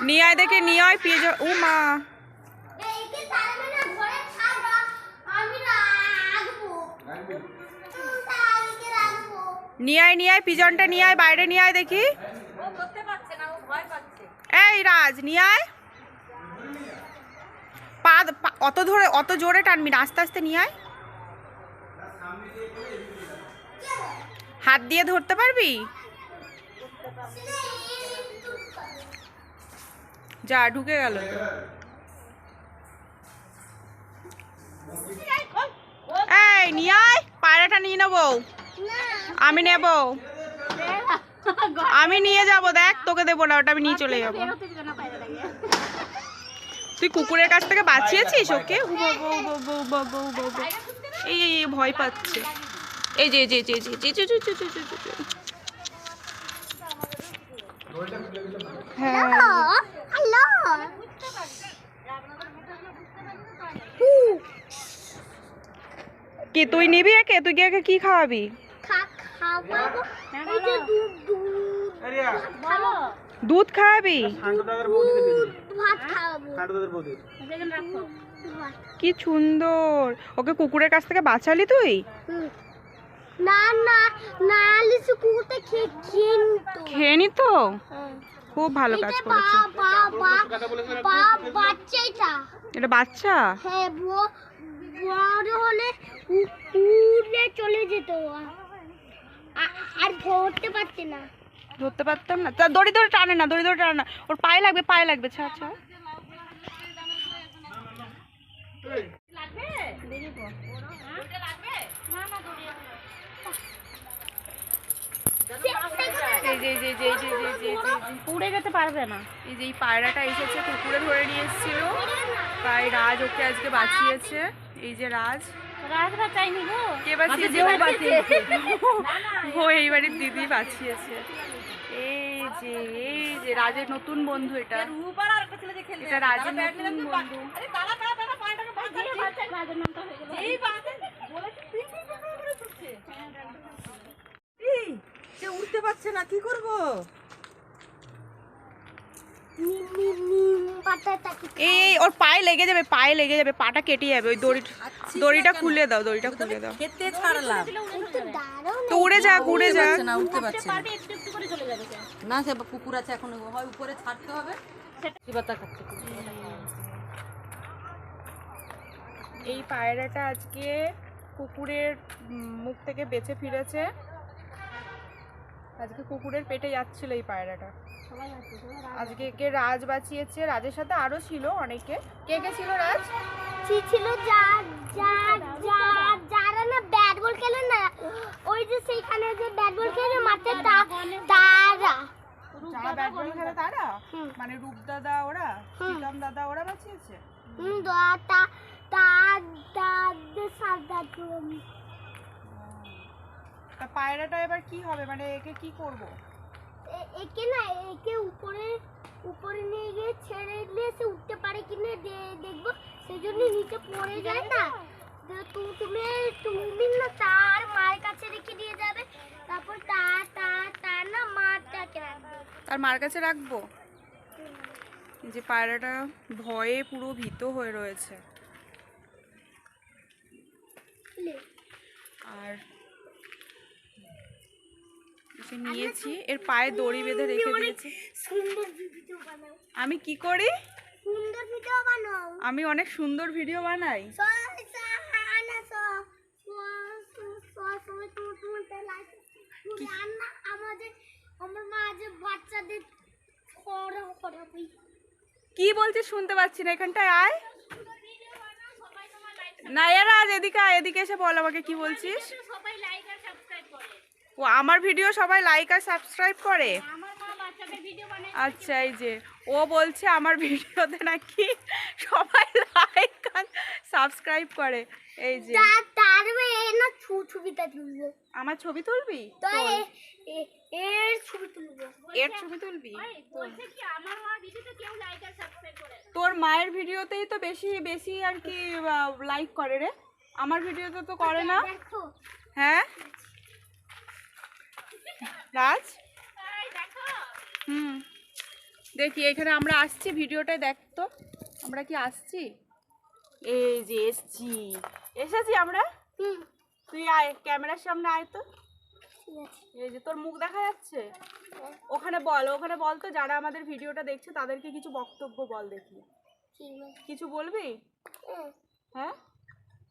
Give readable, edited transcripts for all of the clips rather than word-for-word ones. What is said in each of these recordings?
নিয়ে আয় দেখে নিয়ে আয় পিজা। ও মা নিয়ে আয় পিজনটা নিয়ে আয়, বাইরে নিয়ে আয় দেখি। এই রাজ নিয়ে আয়, পা অত জোরে টানবি না, আস্তে আস্তে নিয়ে আয়। হাত দিয়ে ধরতে পারবি? যা ঢুকে গেল। এই নিয়ে আয়, পায়রাটা নিয়ে নেবো। আমি নেব, আমি নিয়ে যাব। দেখ তোকে দেবো না, ওটা আমি নিয়ে চলে যাবো। তুই কুকুরের কাছ থেকে বাঁচিয়েছিস ওকে? এই ভয় পাচ্ছে। এই যে কি তুই নিবি একে? তুই কি একে কি খাওয়াবি? দুধ খাওয়াবি? কি সুন্দর, ওকে কুকুরের কাছ থেকে বাঁচালি তুই? না না না, লিসু কুকুরটা খেয়ে নিত। খুব ভালো কাজ করেছে। বাচ্চা এটা বাচ্চা? হ্যাঁ, বড় হলে উড়ে চলে যেত, আর ধরতে পারতে না। ধরতে পারতাম না, তা দড়ি ধরে টানে না, দড়ি ধরে টানে না, ওর পায়ে লাগবে, পায়ে লাগবে। ছাড় ছাড়। উড়ে যেতে পারবে না। এই যে এই পায়রাটা এসেছে, কুকুরে ধরে নিয়ে এসেছিল, তাই রাজ ওকে আজকে বাঁচিয়েছে। এই যে রাজ বাঁচায়নি গো, কে বাঁচিয়েছে? ও এই বাড়ির দিদি বাঁচিয়েছে। এই যে রাজের নতুন বন্ধু, এটা রাজের নতুন বন্ধু। উঠতে পারছে না, কি করবো? এই ওর পায়ে লেগে যাবে, পায়ে লেগে যাবে, পাটা কেটে যাবে। ওই দড়িটা খুলে দাও, দড়িটা খুলে দাও। খেতে ছাড়লাম তো উড়ে যাক, উড়ে যাক। না, উঠতে পারছে না। না, সে কুকুর আছে, এখন হয় উপরে ছাড়তে হবে। এই পায়রাটা আজকে কুকুরের মুখ থেকে বেঁচে ফিরেছে। আজকে কুকুরের পেটে যাচ্ছিল এই পায়রাটা। আজকে কে রাজ বাঁচিয়েছে, রাজের সাথে আরো ছিল অনেকে। কে কে ছিল? রাজ ছিল যারা না ব্যাট বল খেলে না, ওই যে সেইখানে যে ব্যাট বল খেলে মাঠে, তারা যারা ব্যাট বল খেলে তারা, মানে রূপ দাদা ওরা, প্রীতম দাদা ওরা বাঁচিয়েছে। তা পায়রাটা এবার কি হবে, মানে একে কি করব? একে উপরে নিয়ে গিয়ে ছেড়ে দিলে সে উঠতে পারে কিনা দেখবো, সেজন্য নিচে পড়ে যায় না। তুমি না তার মায়ের কাছে রেখে দিয়ে যাবে, তারপর তার না মাটাকে রাখবে। তার মার কাছে রাখবো? যে পায়রাটা ভয়ে পুরো ভীত হয়ে রয়েছে। আর নিয়েছি, এর পায়ে দড়ি বেঁধে রেখে দিয়েছি। আমি কি করি? সুন্দর ভিডিও বানাও। আমি অনেক সুন্দর ভিডিও বানাই। কি বলছিস শুনতে পাচ্ছি না, এখানটায় আয় না। রাজ এদিকে আয়, এদিকে এসে বল আমাকে কি বলছিস। ও আমার ভিডিও সবাই লাইক আর সাবস্ক্রাইব করে? আচ্ছা, এই যে ও বলছে আমার ভিডিওতে নাকি সবাই লাইক আর সাবস্ক্রাইব করে। এই যে ছবিটা তুলবো, আমার ছবি তুলবি? এর ছবি তুলবো, এর ছবি তুলবি? তোর মায়ের ভিডিওতেই তো বেশি বেশি আর কি লাইক করে রে, আমার ভিডিওতে তো করে না। হ্যাঁ রাজ, দেখি এখানে আমরা আসছি, ভিডিওটায় দেখ তো আমরা কি আসছি। এই যে এসেছি আমরা। তুই আয় ক্যামেরার সামনে আয় তো। এই যে তোর মুখ দেখা যাচ্ছে, ওখানে বল তো যারা আমাদের ভিডিওটা দেখছে তাদেরকে কিছু বক্তব্য বল দেখি। কিছু বলবি? হ্যাঁ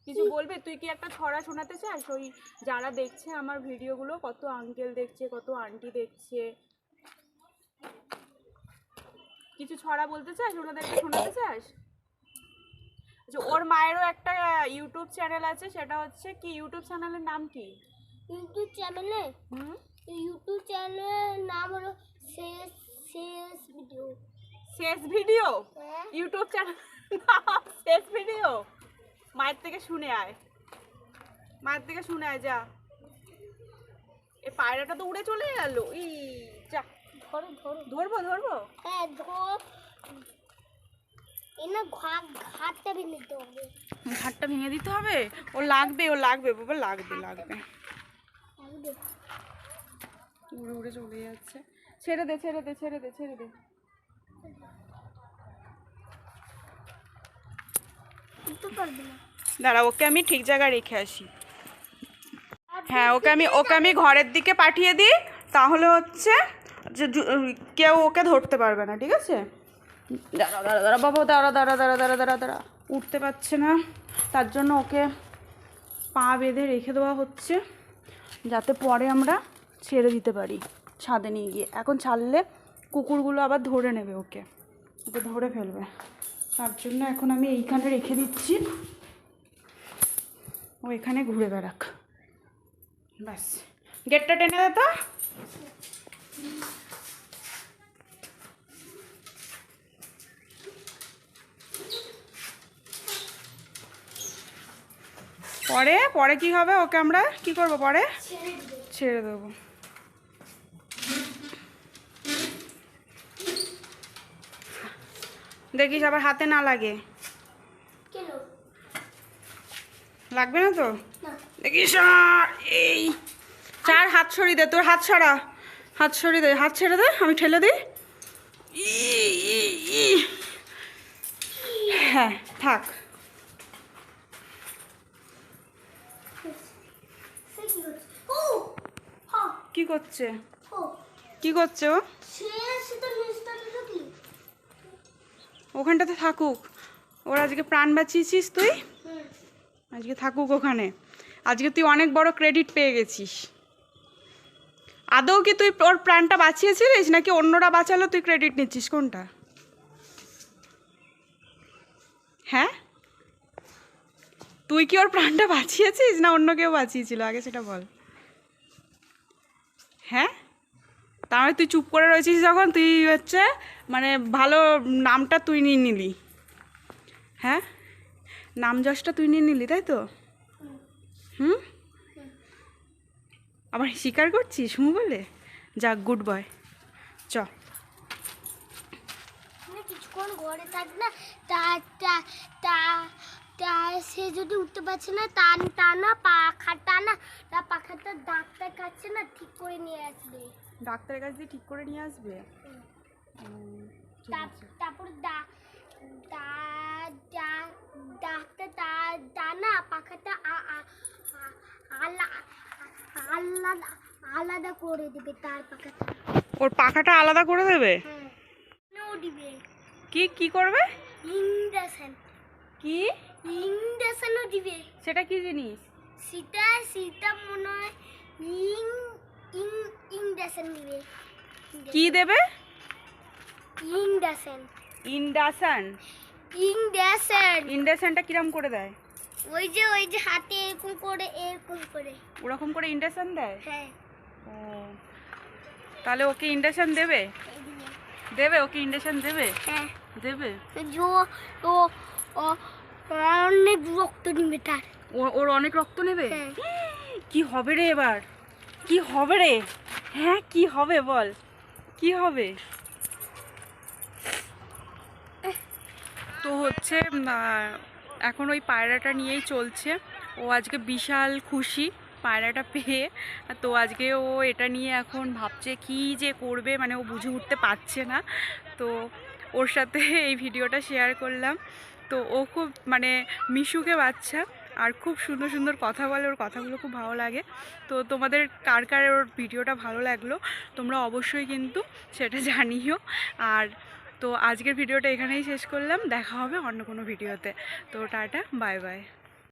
কিছু বলবি? তুই কি একটা ছড়া শোনাতে চাস? ওই যারা দেখছে আমার ভিডিওগুলো, কত আঙ্কেল দেখছে, কত আন্টি দেখছে, কিছু ছড়া বলতে চাস, ওনাদেরকে শোনাতে চাস? আচ্ছা, ওর মায়েরও একটা ইউটিউব চ্যানেল আছে, সেটা হচ্ছে কি, ইউটিউব চ্যানেলের নাম কি? ইউটিউব চ্যানেলের নাম হলো শেষ ভিডিও। শেষ ভিডিও? ইউটিউব চ্যানেল শেষ ভিডিও? মায়ের থেকে শুনে আয়, যা। এই পায়রাটা তো উড়ে চলে গেল। যা ধরবো। হ্যাঁ ধর, এনা ঘাটটা ভেঙে দিতে হবে। ঘাটটা ভেঙে দিতে হবে? ও লাগবে বাবা, লাগবে। উড়ে চলে যাচ্ছে। ছেড়ে দে। দাঁড়া, ওকে আমি ঠিক জায়গায় রেখে আসি। হ্যাঁ, ওকে আমি ঘরের দিকে পাঠিয়ে দিই, তাহলে হচ্ছে যে কেউ ওকে ধরতে পারবে না, ঠিক আছে? দাঁড়া বাবা, দাঁড়া। উঠতে পারছে না, তার জন্য ওকে পা বেঁধে রেখে দেওয়া হচ্ছে, যাতে পরে আমরা ছেড়ে দিতে পারি ছাদে নিয়ে গিয়ে। এখন ছাড়লে কুকুরগুলো আবার ধরে নেবে, ওকে ধরে ফেলবে, তার জন্য এখন আমি এইখানে রেখে দিচ্ছি, ও এখানে ঘুরে বেড়াক। ব্যাস, গেটটা টেনে দে তো। পরে কি হবে? ওকে আমরা কি করব? পরে ছেড়ে দেবো। দেখিস আবার হাতে না লাগে। লাগবে না তো? দেখিস। এই চার, হাত সরিয়ে দে, তোর হাত সরা, হাত ছেড়ে দে, আমি ঠেলে দিই। হ্যাঁ থাক। কি করছে ও? ওখানটাতে থাকুক, ওর আজকে প্রাণ বাঁচিয়েছিস তুই, আজকে থাকুক ওখানে। আজকে তুই অনেক বড় ক্রেডিট পেয়ে গেছিস। আদৌ কি তুই ওর প্রাণটা বাঁচিয়েছিলিস, নাকি অন্যরা বাঁচালো তুই ক্রেডিট নিচ্ছিস? কোনটা? হ্যাঁ, তুই কি ওর প্রাণটা বাঁচিয়েছিস না অন্য কেউ বাঁচিয়েছিল? আগে সেটা বল। হ্যাঁ, তাহলে তুই চুপ করে রয়েছিস যখন, তুই হচ্ছে মানে ভালো নামটা তুই নিয়ে নিলি। হ্যাঁ, নাম যশটা তুই নিয়ে নিলি, তাই তো? আবার স্বীকার করছিস বলে? যাক, গুড বয়। চ। কিছুক্ষণ ঘরে থাক না, সে যদি উঠতে পারছে না, পাখাটা ডাক্তার কাছে না ঠিক করে নিয়ে আসবে। ডাক্তারের কাছে ঠিক করে নিয়ে আসবে? তারপর ডাক্তার না পাখাটা আলাদা করে দেবে। তার পাখাটা, ওর পাখাটা আলাদা করে দেবে? ও দিবে। কি করবে? ইনজেকশন। কি ইনজেকশনও দিবে। সেটা কি জিনিস? সেটা মনে হয় ইনজেকশন দিবে। কি দেবে? ইনজেকশন। ইনজেকশনটা কিরম করে দেয়? ওই যে হাতে এরকম করে ওরকম করে ইনজেকশন দেয়? হ্যাঁ। ও, তাহলে ওকে ইনজেকশন দেবে? ওকে ইনজেকশন দেবে? হ্যাঁ দেবে। অনেক রক্ত নিবে তার। ওর অনেক রক্ত নেবে? হ্যাঁ। কি হবে রে এবার? কি হবে রে? হ্যাঁ, কি হবে বল, কি হবে? তো হচ্ছে এখন ওই পায়রাটা নিয়েই চলছে। ও আজকে বিশাল খুশি পায়রাটা পেয়ে। তো আজকে ও এটা নিয়ে এখন ভাবছে কি যে করবে, মানে ও বুঝে উঠতে পারছে না। তো ওর সাথে এই ভিডিওটা শেয়ার করলাম। তো ও খুব মানে মিশুকে বাচ্চা, আর খুব সুন্দর সুন্দর কথা বলে, ওর কথাগুলো খুব ভালো লাগে। তো তোমাদের কার কার ওর ভিডিওটা ভালো লাগলো তোমরা অবশ্যই কিন্তু সেটা জানিও। আর তো আজকের ভিডিওটা এখানেই শেষ করলাম, দেখা হবে অন্য কোনো ভিডিওতে। তো টাটা, বাই বাই।